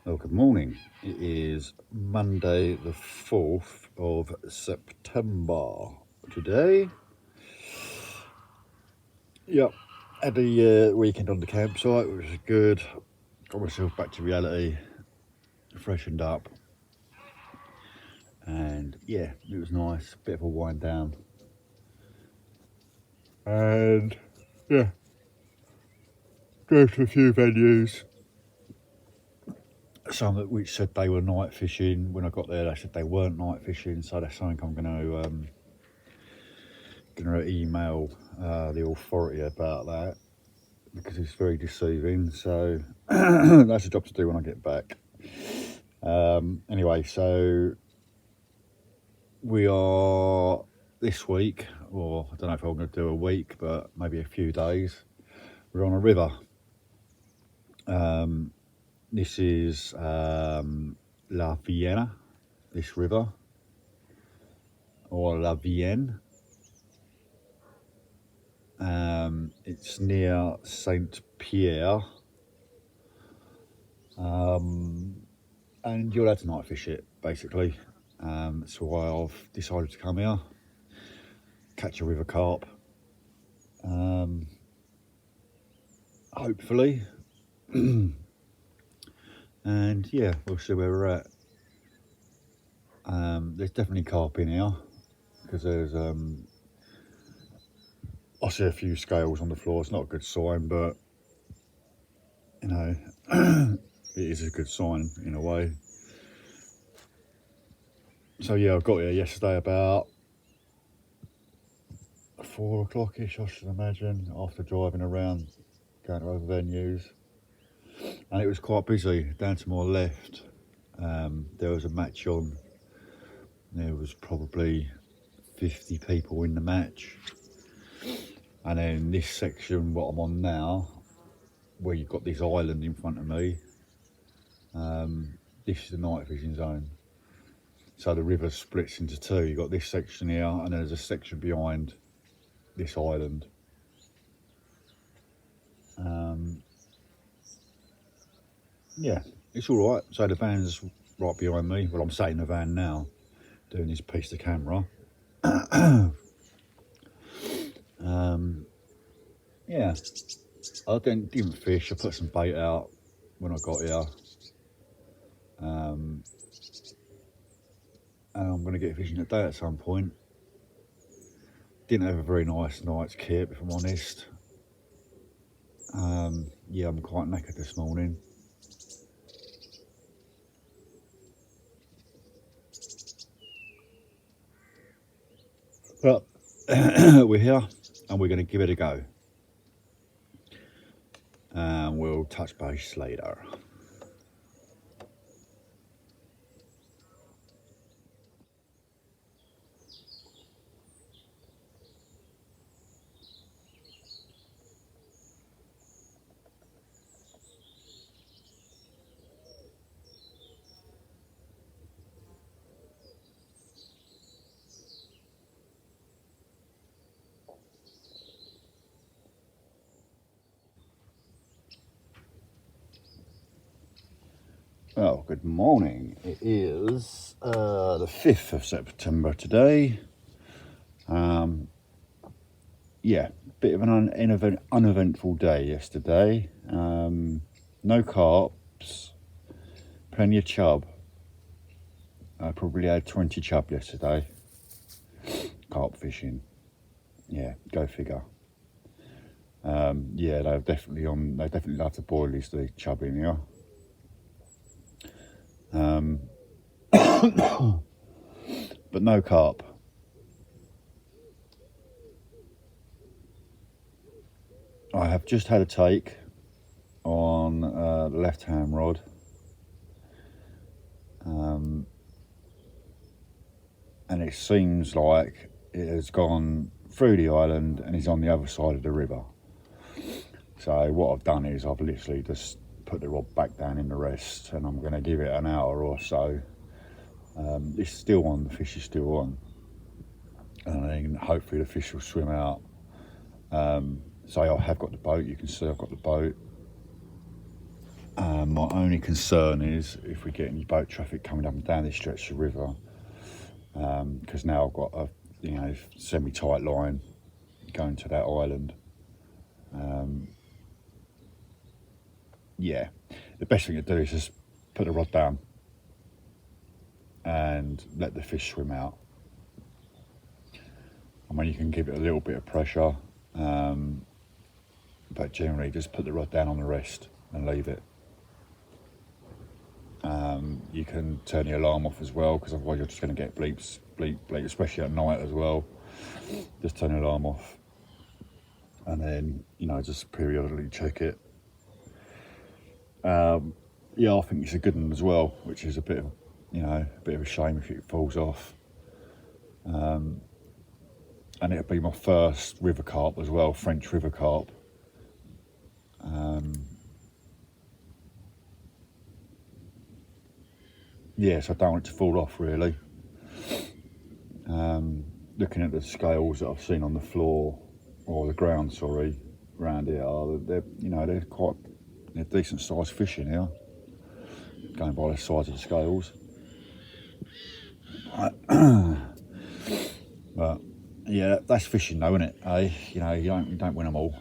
Well, good morning. It is Monday the 4th of September today. Yep, had a weekend on the campsite, which was good. Got myself back to reality, freshened up, and yeah, it was nice. Bit of a wind down. And yeah, drove to a few venues. Some which said they were night fishing. When I got there, they said they weren't night fishing, so that's something I'm going to email the authority about that, because it's very deceiving. So that's a job to do when I get back. Anyway, so we are this week, or I don't know if I'm going to do a week, but maybe a few days. We're on a river. This is La Vienne, this river, or La Vienne. It's near Saint Pierre, and you're allowed to night fish it, basically. That's why I've decided to come here, catch a river carp, hopefully. And yeah, we'll see where we're at. There's definitely carp in here, because there's I see a few scales on the floor. It's not a good sign, but you know, it is a good sign in a way. So yeah, I got here yesterday about 4 o'clock-ish, I should imagine, after driving around, going to other venues. And it was quite busy. Down to my left, there was a match on. There was probably 50 people in the match. And then this section, what I'm on now, where you've got this island in front of me, this is the night fishing zone. So the river splits into two. You've got this section here, and then there's a section behind this island. Yeah, it's all right. So the van's right behind me. Well, I'm sat in the van now, doing this piece to camera. Yeah, I didn't fish. I put some bait out when I got here. And I'm going to get fishing today at some point. Didn't have a very nice night's kip, if I'm honest. Yeah, I'm quite knackered this morning. But we're here, and we're going to give it a go. And we'll touch base later. Well, good morning. It is the 5th of September today. Yeah, bit of an uneventful day yesterday. No carps, plenty of chub. I probably had 20 chub yesterday. Carp fishing. Yeah, go figure. Yeah, they definitely love to boil the chub in here. But no carp. I have just had a take on the left-hand rod. And it seems like it has gone through the island and is on the other side of the river. So what I've done is I've literally just put the rod back down in the rest, and I'm going to give it an hour or so. It's still on, the fish is still on, and then hopefully the fish will swim out. So I have got the boat, you can see I've got the boat. My only concern is if we get any boat traffic coming up and down this stretch of the river, because now I've got a semi-tight line going to that island. Yeah, the best thing to do is just put the rod down and let the fish swim out. I mean, you can give it a little bit of pressure, but generally just put the rod down on the rest and leave it. You can turn the alarm off as well, because otherwise you're just going to get bleeps, bleep, bleep, especially at night as well. Just turn the alarm off, and then just periodically check it. Yeah, I think it's a good one as well, which is a bit of a shame if it falls off. And it'll be my first river carp as well, French river carp. Yeah, so I don't want it to fall off really. Looking at the scales that I've seen on the floor, or the ground, sorry, around here, they're decent sized fish in here, going by the size of the scales. But yeah, that's fishing though, isn't it? You don't win them all.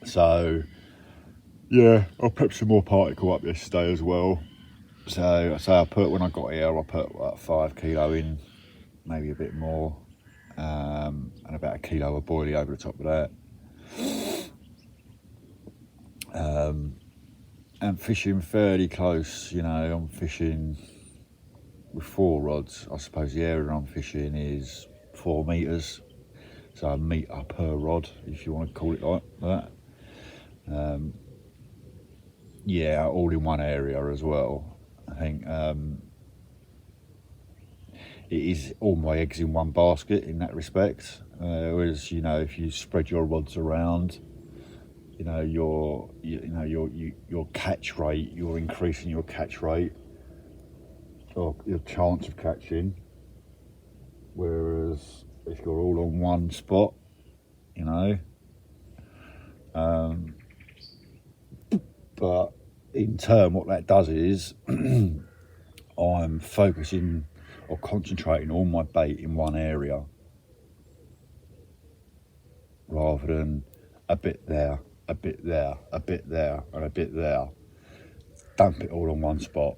So yeah, I'll put some more particle up yesterday as well. So when I got here, I put 5 kilo in, maybe a bit more, and about 1 kilo of boilie over the top of that. And fishing fairly close, I'm fishing with 4 rods. I suppose the area I'm fishing is 4 metres, so a metre per rod, if you want to call it like that. Yeah, all in one area as well. I think it is all my eggs in one basket in that respect. Whereas if you spread your rods around, your catch rate, you're increasing your catch rate, or your chance of catching. Whereas if you're all on one spot, but in turn, what that does is I'm focusing or concentrating all my bait in one area, rather than a bit there, a bit there, a bit there, and a bit there. Dump it all on one spot.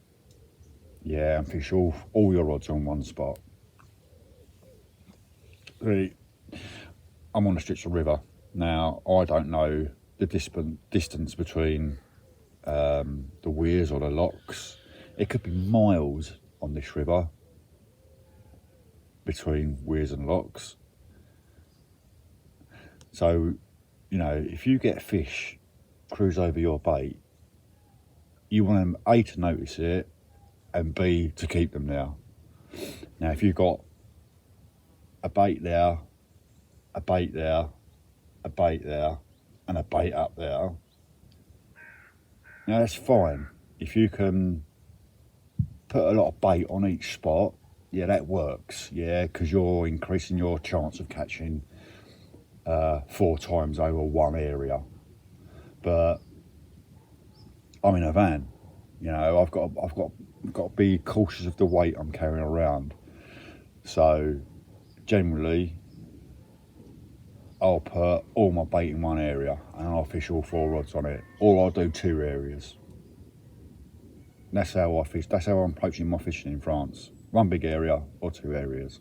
Yeah, and fish all your rods on one spot. I'm on a stretch of river. Now, I don't know the distance between the weirs or the locks. It could be miles on this river between weirs and locks. So, if you get fish cruise over your bait, you want them A, to notice it, and B, to keep them there. Now, if you've got a bait there, a bait there, a bait there, and a bait up there, now that's fine. If you can put a lot of bait on each spot, yeah, that works. Yeah, because you're increasing your chance of catching 4 times over one area. But I'm in a van. I've got to be cautious of the weight I'm carrying around. So generally, I'll put all my bait in one area and I'll fish all 4 rods on it, or I'll do 2 areas. That's how I fish. That's how I'm approaching my fishing in France. 1 big area or 2 areas.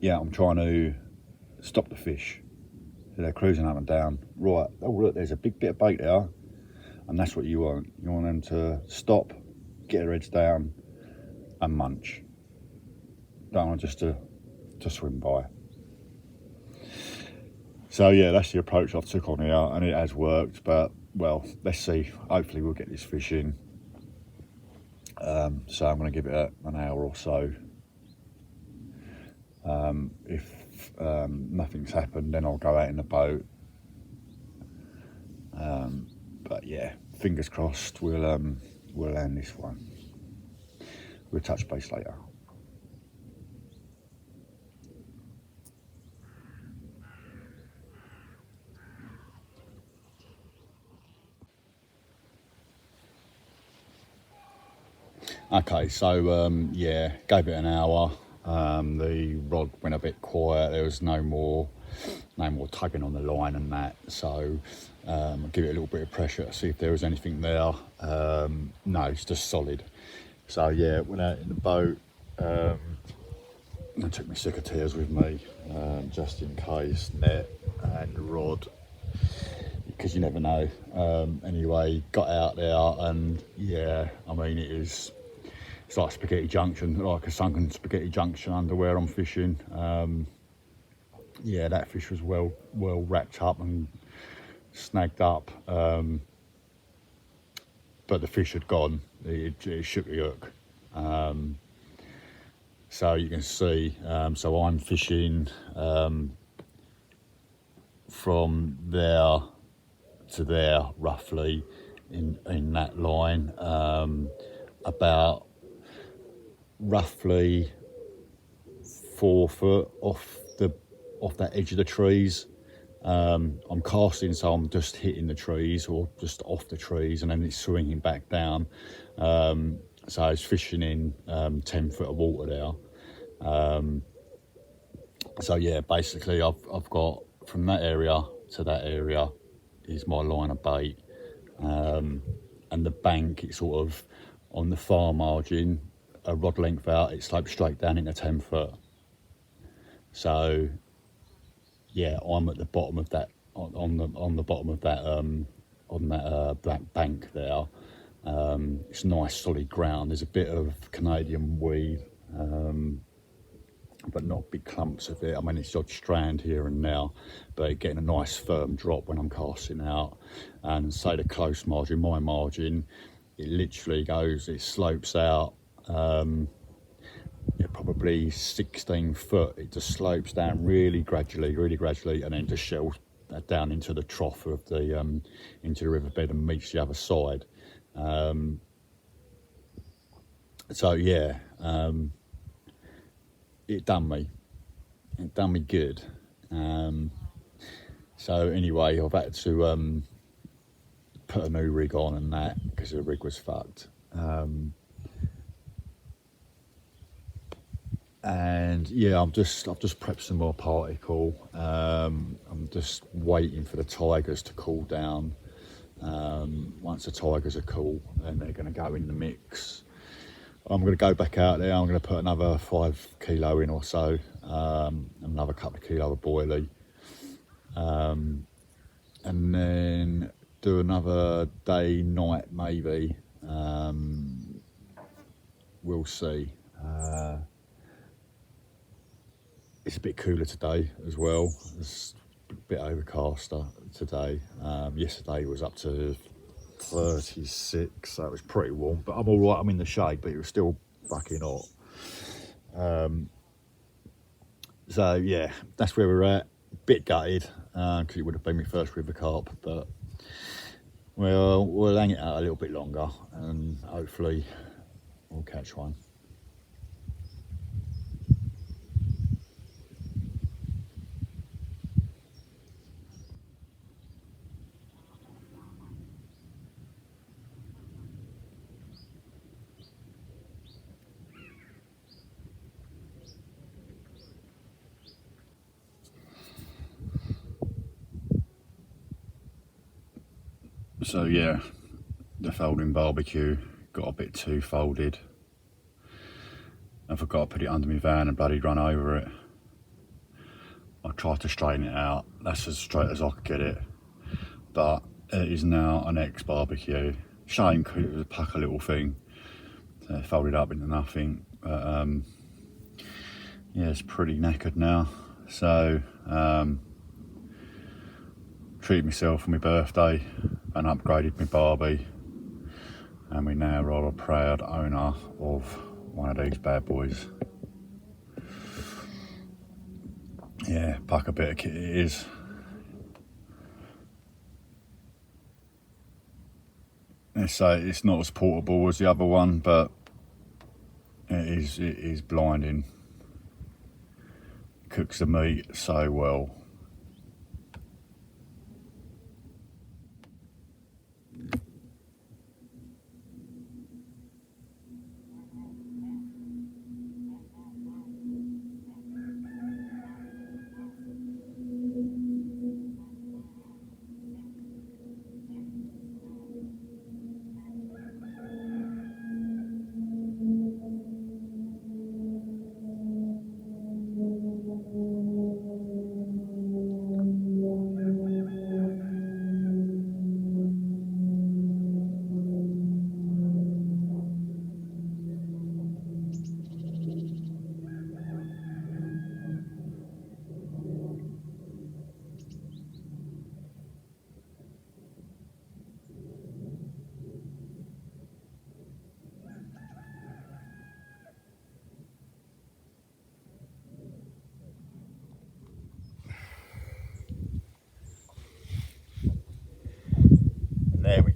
Yeah, I'm trying to stop the fish. So they're cruising up and down. Right, oh look, there's a big bit of bait there, and that's what you want. You want them to stop, get their heads down, and munch. Don't want just to swim by. So yeah, that's the approach I've took on here, and it has worked. But well, let's see. Hopefully we'll get this fish in. So I'm going to give it an hour or so. If nothing's happened, then I'll go out in the boat. But yeah, fingers crossed we'll land this one. We'll touch base later. Okay, so yeah, gave it an hour. The rod went a bit quiet. There was no more tugging on the line and that. So give it a little bit of pressure to see if there was anything there. No, it's just solid. So yeah, went out in the boat. I took my secateurs with me, just in case, net and rod, because you never know. Anyway, got out there and yeah, I mean it's like spaghetti junction, like a sunken spaghetti junction under where I'm fishing. Yeah, that fish was well wrapped up and snagged up, but the fish had gone. It shook the hook. So you can see, so I'm fishing from there to there roughly in that line, about roughly 4 foot off that edge of the trees. I'm casting, so I'm just hitting the trees or just off the trees, and then it's swinging back down. So I was fishing in 10 foot of water there. So yeah, basically I've got from that area to that area is my line of bait, and the bank, it's sort of on the far margin, a rod length out, it slopes straight down into 10 foot. So yeah, I'm at the bottom of that, on the bottom of that, on that bank there. It's nice solid ground. There's a bit of Canadian weed, but not big clumps of it. I mean, it's odd strand here and now, but getting a nice firm drop when I'm casting out. And say the close margin, my margin, it literally goes, it slopes out, yeah, probably 16 foot. It just slopes down really gradually, and then just shells down into the trough of the into the riverbed and meets the other side. So yeah, it done me good. So anyway, I've had to put a new rig on and that, because the rig was fucked. And yeah, I've just prepped some more particle. I'm just waiting for the tigers to cool down. Once the tigers are cool, then they're going to go in the mix. I'm going to go back out there. I'm going to put another 5 kilo in or so, another couple of kilo of boilie, and then do another day, night maybe. We'll see. It's a bit cooler today as well. It's a bit overcast today. Yesterday was up to 36, so it was pretty warm, but I'm all right. I'm in the shade, but it was still fucking hot. So yeah, that's where we're at. Bit gutted, because it would have been my first river carp, but we'll hang it out a little bit longer and hopefully we'll catch one. So yeah, the folding barbecue got a bit too folded. I forgot to put it under my van and bloody run over it. I tried to straighten it out. That's as straight as I could get it. But it is now an ex-barbecue. Shame, because it was a pucker little thing. So it folded up into nothing. But yeah, it's pretty knackered now. So treated myself for my birthday and upgraded my Barbie. And we now are a proud owner of one of these bad boys. Yeah, pucker bit of kit it is. It's not as portable as the other one, but it is blinding. Cooks the meat so well.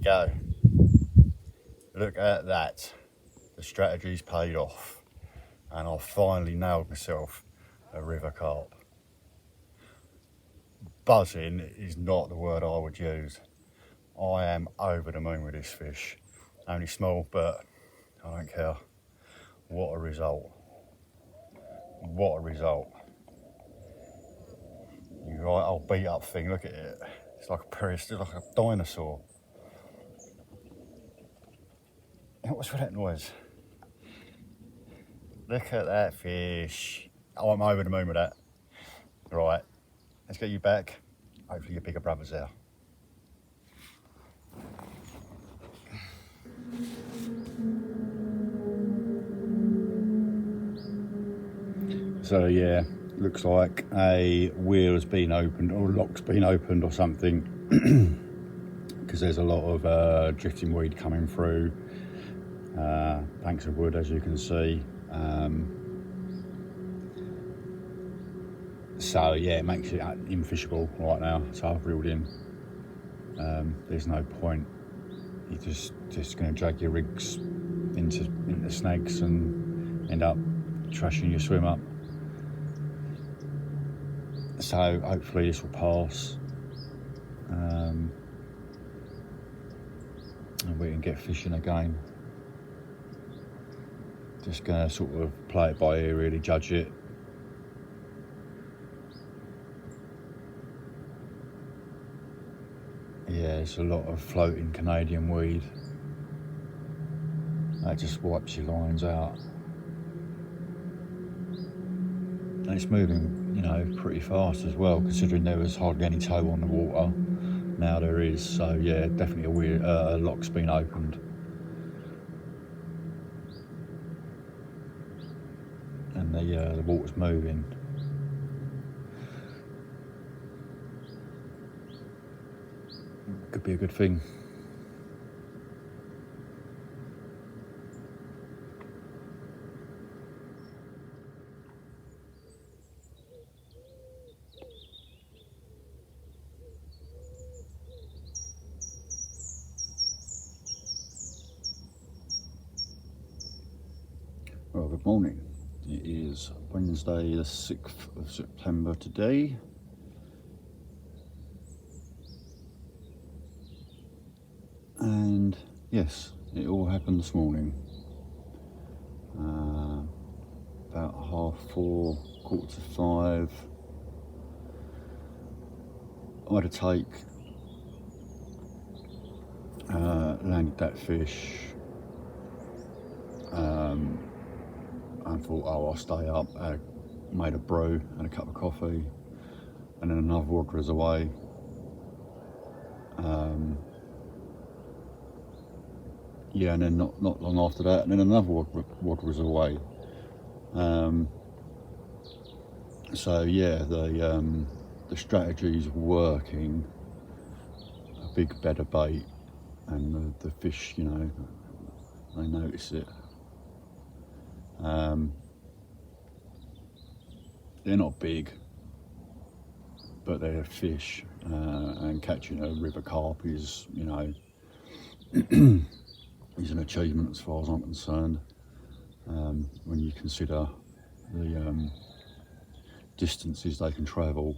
go. Look at that. The strategy's paid off. And I've finally nailed myself a river carp. Buzzing is not the word I would use. I am over the moon with this fish. Only small, but I don't care. What a result. What a result. You right old beat up thing, look at it. It's like it's like a dinosaur. What's with that noise? Look at that fish. Oh, I'm over the moon with that. Right, let's get you back. Hopefully your bigger brother's there. So yeah, looks like a wheel has been opened or a lock's been opened or something, because there's a lot of drifting weed coming through. Banks of wood, as you can see. So yeah, it makes it infishable right now. So I've reeled in. There's no point. You're just going to drag your rigs into snags and end up trashing your swim up. So hopefully this will pass, and we can get fishing again. Just going to sort of play it by ear, really judge it. Yeah, there's a lot of floating Canadian weed. That just wipes your lines out. And it's moving, you know, pretty fast as well, considering there was hardly any tow on the water. Now there is, so yeah, definitely a lock's been opened. And the water's moving. Could be a good thing. Well, good morning. It is Wednesday the 6th of September today. And yes, it all happened this morning. About 4:30, 4:45. I had a take, landed that fish, and thought, oh, I'll stay up. I made a brew and a cup of coffee, and then another wad was away. Yeah, and then not long after that, and then another wad was away. So yeah, the strategy's working. A big bed of bait, and the fish, you know, they notice it. They're not big, but they're fish, and catching a river carp is, you know, is an achievement as far as I'm concerned. When you consider the distances they can travel.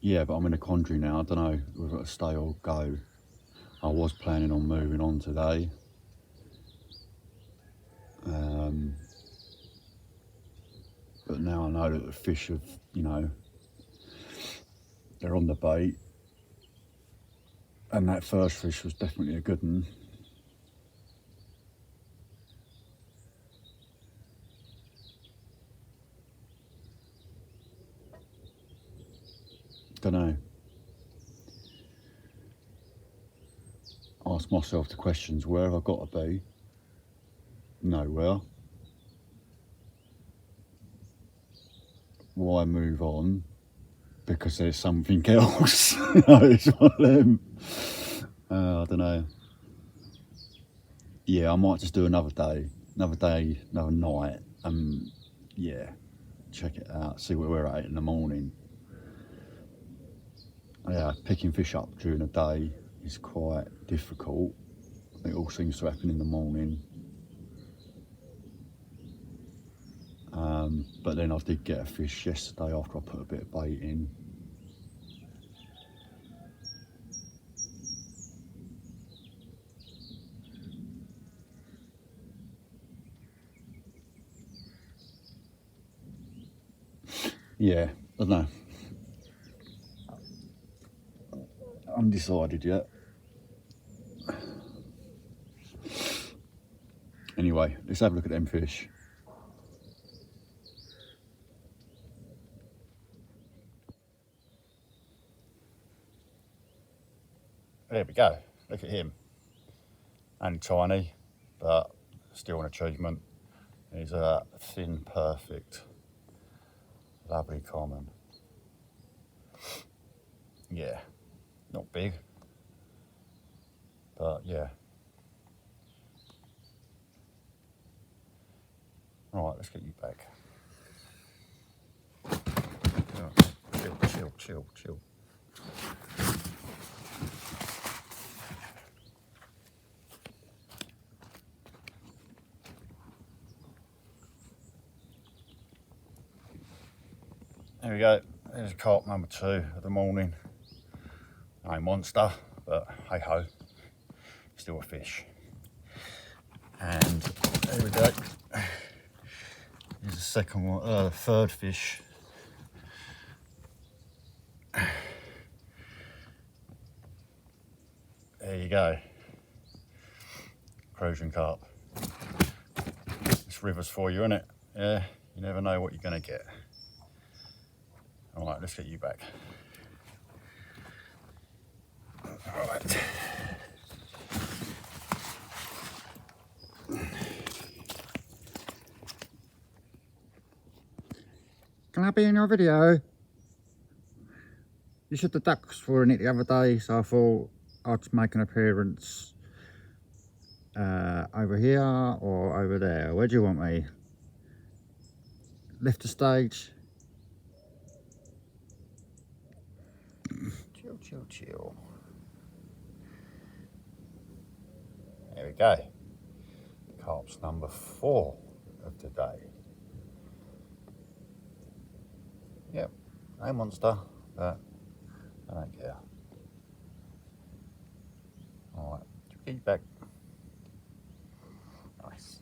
Yeah, but I'm in a quandary now. I don't know whether to stay or go. I was planning on moving on today. But now I know that the fish have, you know, they're on the bait. And that first fish was definitely a good one. Don't know. Ask myself the questions: where have I got to be? Nowhere. Why move on? Because there's something else. It's one of them. I don't know. Yeah, I might just do another day, another night, and yeah, check it out, see where we're at in the morning. Yeah, picking fish up during the day is quite difficult. It all seems to happen in the morning. But then I did get a fish yesterday after I put a bit of bait in. Yeah, I don't know. Undecided yet. Anyway, let's have a look at them fish. There we go, look at him. Only tiny, but still an achievement. He's a thin, perfect, lovely common. Yeah, not big, but yeah. Right, let's get you back. Chill. There we go, there's carp number 2 of the morning. No monster, but hey ho, still a fish. And there we go, here's the second one, third fish. There you go, Crozier carp. This river's for you, isn't it? Yeah, you never know what you're gonna get. All right, let's get you back. All right. Can I be in your video? You said the ducks were in it the other day, so I thought I'd make an appearance over here or over there. Where do you want me? Left the stage? Chill. There we go. Carp's number 4 of the day. Yep, no monster, but I don't care. All right, get you back. Nice.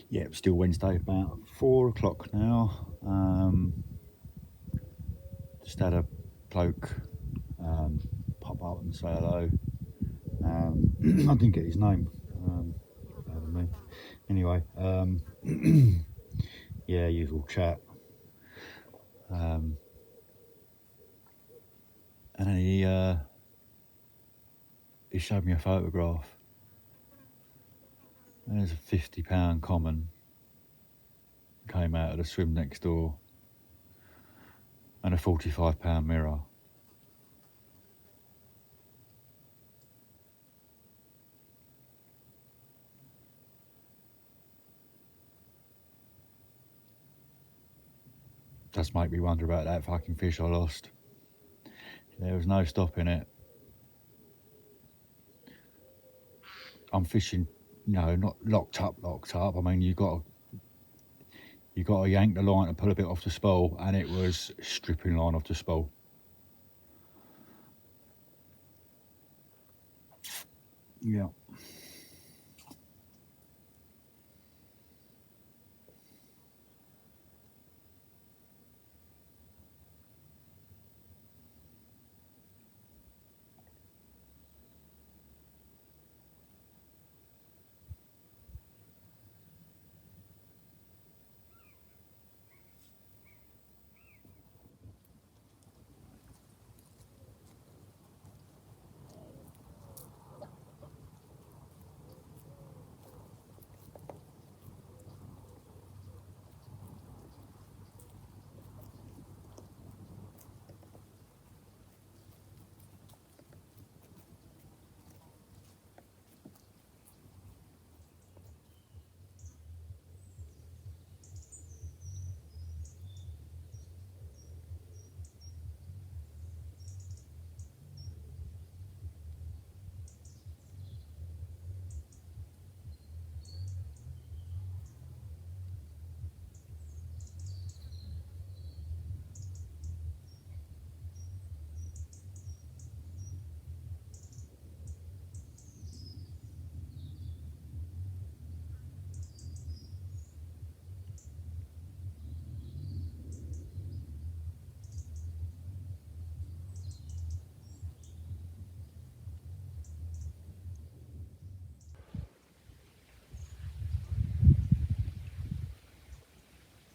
yeah, it's still Wednesday, about 4 o'clock now. Just had a bloke pop up and say hello. I didn't get his name. Pardon me. Anyway, yeah, usual chat. And then he showed me a photograph. There's a £50 common came out of the swim next door, and a £45 mirror. Does make me wonder about that fucking fish I lost. There was no stopping it. I'm fishing, not locked up. I mean, you got to yank the line and pull a bit off the spool, and it was stripping line off the spool. Yeah.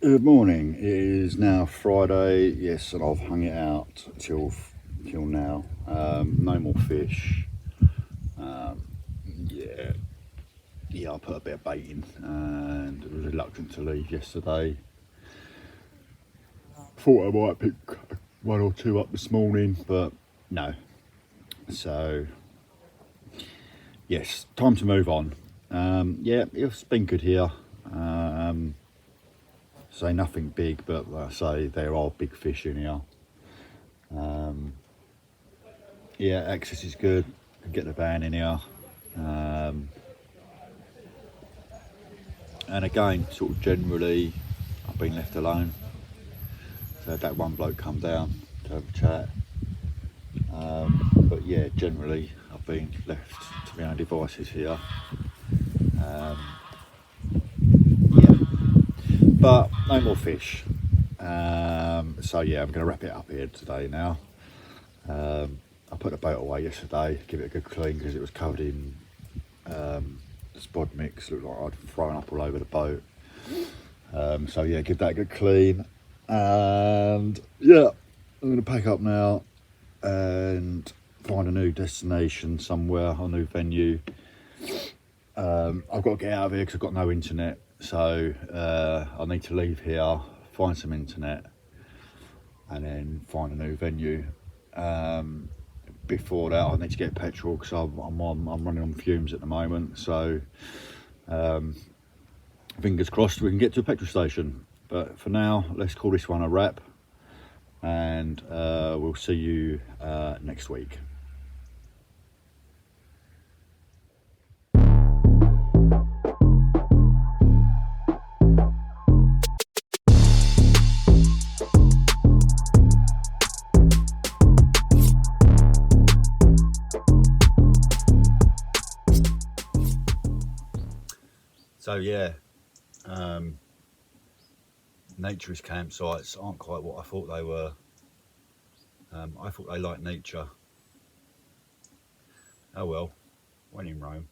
Good morning. It is now Friday. Yes, and I've hung it out till now. No more fish. Yeah, I put a bit of bait in and was reluctant to leave yesterday. Thought I might pick one or two up this morning, but no. So yes, time to move on. Yeah, it's been good here. Say nothing big, but like I say, there are big fish in here. Yeah, access is good. Can get the van in here. And again, sort of generally, I've been left alone. So I had that one bloke come down to have a chat. But yeah, generally, I've been left to my own devices here. Yeah, but no more fish. So yeah, I'm going to wrap it up here today now. I put the boat away yesterday, give it a good clean because it was covered in spod mix, looked like I'd thrown up all over the boat. So yeah, give that a good clean, and yeah, I'm going to pack up now and find a new destination somewhere, a new venue. I've got to get out of here because I've got no internet, so I need to leave here, find some internet, and then find a new venue. Before that, I need to get petrol because I'm running on fumes at the moment. So fingers crossed we can get to a petrol station. But for now, let's call this one a wrap, and we'll see you next week. So yeah, Naturist campsites aren't quite what I thought they were. I thought they liked nature. Oh well, when in Rome.